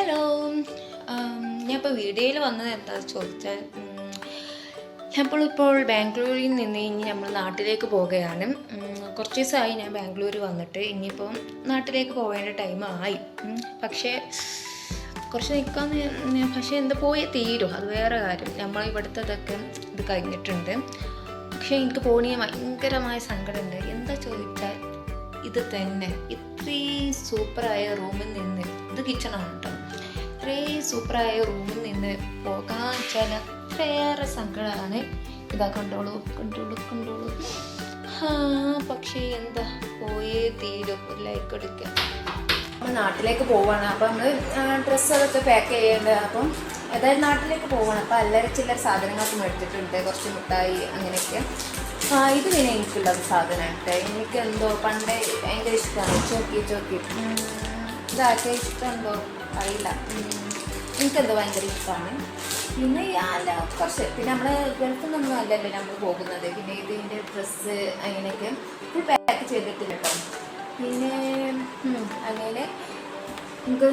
Hello. ഞാൻ ഇപ്പോൾ വീഡിയോയിൽ വന്നത് എന്താണെന്ന് ചോദിച്ചാൽ, ഇപ്പോൾ ബാംഗ്ലൂരിൽ നിന്ന് ഇനി നമ്മൾ നാട്ടിലേക്ക് പോവുകയാണ്. കുറച്ച് ദിവസമായി ഞാൻ ബാംഗ്ലൂർ വന്നിട്ട്. ഇനിയിപ്പോൾ നാട്ടിലേക്ക് പോവേണ്ട ടൈമായി. പക്ഷേ കുറച്ച് നിൽക്കാമെന്ന്, പക്ഷേ എന്താ പോയി തീരും, അത് വേറെ കാര്യം. നമ്മൾ ഇവിടുത്തതൊക്കെ ഇത് കഴിഞ്ഞിട്ടുണ്ട്. പക്ഷേ എനിക്ക് പോണിയ ഭയങ്കരമായ സങ്കടമുണ്ട്. എന്താ ചോദിച്ചാൽ ഇത് തന്നെ, ഇത്രയും സൂപ്പറായ റൂമിൽ നിന്ന്, ഇത് കിച്ചണാണ് കേട്ടോ, ഇത്രയും സൂപ്പറായ റൂമിൽ നിന്ന് പോകാൻ വെച്ചാൽ അത്രയേറെ സങ്കടമാണ്. ഇതാ കണ്ടോളൂ. പക്ഷേ എന്താ, പോയേ തീരും. ഒരു ലൈക്ക് എടുക്കാം. നമ്മൾ നാട്ടിലേക്ക് പോവാണ്. അപ്പം നമ്മൾ ഡ്രസ്സൊക്കെ പാക്ക് ചെയ്യേണ്ടത്. അപ്പം ഏതായാലും നാട്ടിലേക്ക് പോവാണ്. അപ്പം അല്ലറ ചില്ലറ സാധനങ്ങളൊക്കെ മേടിച്ചിട്ടുണ്ട്, കുറച്ച് മിഠായി അങ്ങനെയൊക്കെ. ഇത് പിന്നെ എനിക്കുള്ളത് സാധനമായിട്ട് എനിക്ക് എന്തോ പണ്ടേ ഭയങ്കര ഇഷ്ടമാണ്. ചോക്കി ഇതാക്കിയ ഇഷ്ടമെന്തോ അറിയില്ല, എനിക്കെന്തോ ഭയങ്കര ഇഷ്ടമാണ്. പിന്നെ കുറച്ച് പിന്നെ നമ്മൾ ഗൾഫിൽ നിന്നൊന്നും അല്ലല്ലോ നമ്മൾ പോകുന്നത്. പിന്നെ ഇതിൻ്റെ ഡ്രസ്സ് അങ്ങനെയൊക്കെ ഫുൾ പാക്ക് ചെയ്തിട്ടില്ല കേട്ടോ. പിന്നെ അങ്ങനെ നമുക്ക്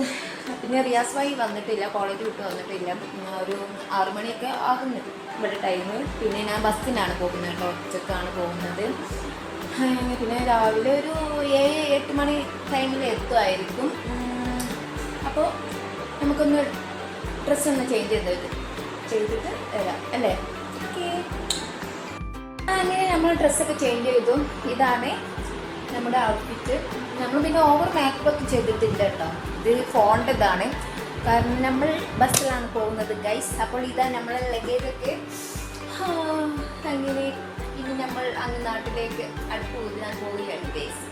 പിന്നെ റിയാസ് ഭായി വന്നിട്ടില്ല, കോളേജ് വിട്ട് വന്നിട്ടില്ല. ഒരു 6 മണിയൊക്കെ ആകുന്നുണ്ട് ഇവിടെ ടൈം. പിന്നെ ഞാൻ ബസ്സിനാണ് പോകുന്നത് കേട്ടോ, ഉച്ചക്കാണ് പോകുന്നത്. പിന്നെ രാവിലെ ഒരു 7-8 മണി ടൈമിൽ എത്തുമായിരിക്കും. അപ്പോൾ നമുക്കൊന്ന് ഡ്രസ്സൊന്ന് ചേഞ്ച് ചെയ്തിട്ട് വരാം അല്ലേ? ഓക്കെ. അങ്ങനെ നമ്മൾ ഡ്രസ്സൊക്കെ ചേഞ്ച് ചെയ്തു. ഇതാണ് നമ്മുടെ ഔട്ട്ഫിറ്റ്. നമ്മൾ പിന്നെ ഓവർ മേക്കപ്പ് ചെയ്തിട്ടില്ല കേട്ടോ. ഇത് ഫോണിൻ്റെ ഇതാണ്, കാരണം നമ്മൾ ബസ്സിലാണ് പോകുന്നത് ഗൈസ്. അപ്പോൾ ഇതാ നമ്മളെ ലഗേജൊക്കെ. അങ്ങനെ ഇനി നമ്മൾ അങ്ങ് നാട്ടിലേക്ക് അടുത്ത് ഊരാൻ പോവുകയാണ് ഗൈസ്.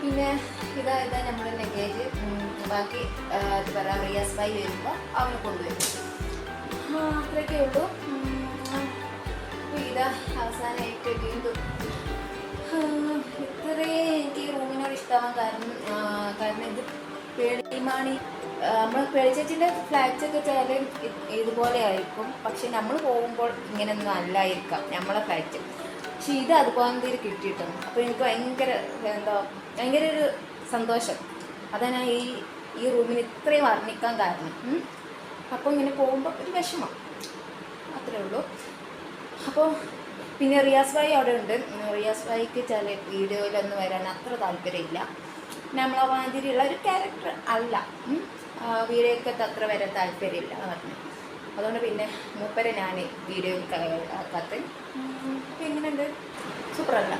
പിന്നെ ഇതാ നമ്മുടെ ലഗേജ്. ബാക്കി അത് പറയാം, റിയാസ് ഭായി വരുമ്പോൾ അവനെ കൊണ്ടുവരും. അത്രയൊക്കെ ഉള്ളൂ. അപ്പോൾ ഇതാ അവസാനമായിട്ട് വീണ്ടും ഇത്രയും എനിക്ക് ഈ റൂമിനോട് ഇഷ്ടമാവാൻ കാരണം ഇത് പേളിമാണി, നമ്മൾ പേളിച്ചേച്ചിൻ്റെ ഫ്ലാറ്റ്സൊക്കെ വെച്ചാൽ ഇതുപോലെ ആയിരിക്കും. പക്ഷെ നമ്മൾ പോകുമ്പോൾ ഇങ്ങനെയൊന്നും അല്ലായിരിക്കാം നമ്മളെ ഫ്ലാറ്റ്. പക്ഷെ ഇത് അതുപോലെ കിട്ടിയിട്ടുണ്ട്. അപ്പോൾ എനിക്ക് ഭയങ്കര ഒരു സന്തോഷം. അതാണ് ഞാൻ ഈ റൂമിന് ഇത്രയും വർണ്ണിക്കാൻ കാരണം. അപ്പോൾ ഇങ്ങനെ പോകുമ്പോൾ ഒരു വിഷമം, അത്രേ ഉള്ളൂ. അപ്പോൾ പിന്നെ റിയാസ് ഭായി അവിടെ ഉണ്ട്. റിയാസ് ഭായിക്ക് ചില വീഡിയോയിലൊന്നും വരാൻ അത്ര താല്പര്യമില്ല. നമ്മളെ മാതിരിയുള്ള ഒരു ക്യാരക്ടർ അല്ല, വീഡിയോയ്ക്കകത്ത് അത്ര വരാൻ താല്പര്യമില്ല പറഞ്ഞു. അതുകൊണ്ട് പിന്നെ മൂപ്പരെ ഞാൻ വീഡിയോയിൽ ആക്കാത്ത. എങ്ങനെയുണ്ട്, സൂപ്പറല്ല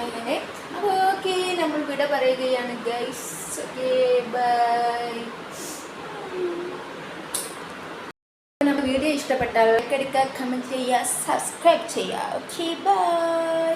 അങ്ങനെ. അപ്പോൾ ഓക്കെ, നമ്മൾ വിട പറയുകയാണ് ഗൈസ്. Okay, bye. വീഡിയോ ഇഷ്ടപ്പെട്ടാൽ ലൈക്ക് അടിക്കുക, കമൻറ്റ് ചെയ്യുക, സബ്സ്ക്രൈബ് ചെയ്യുക. Okay, by.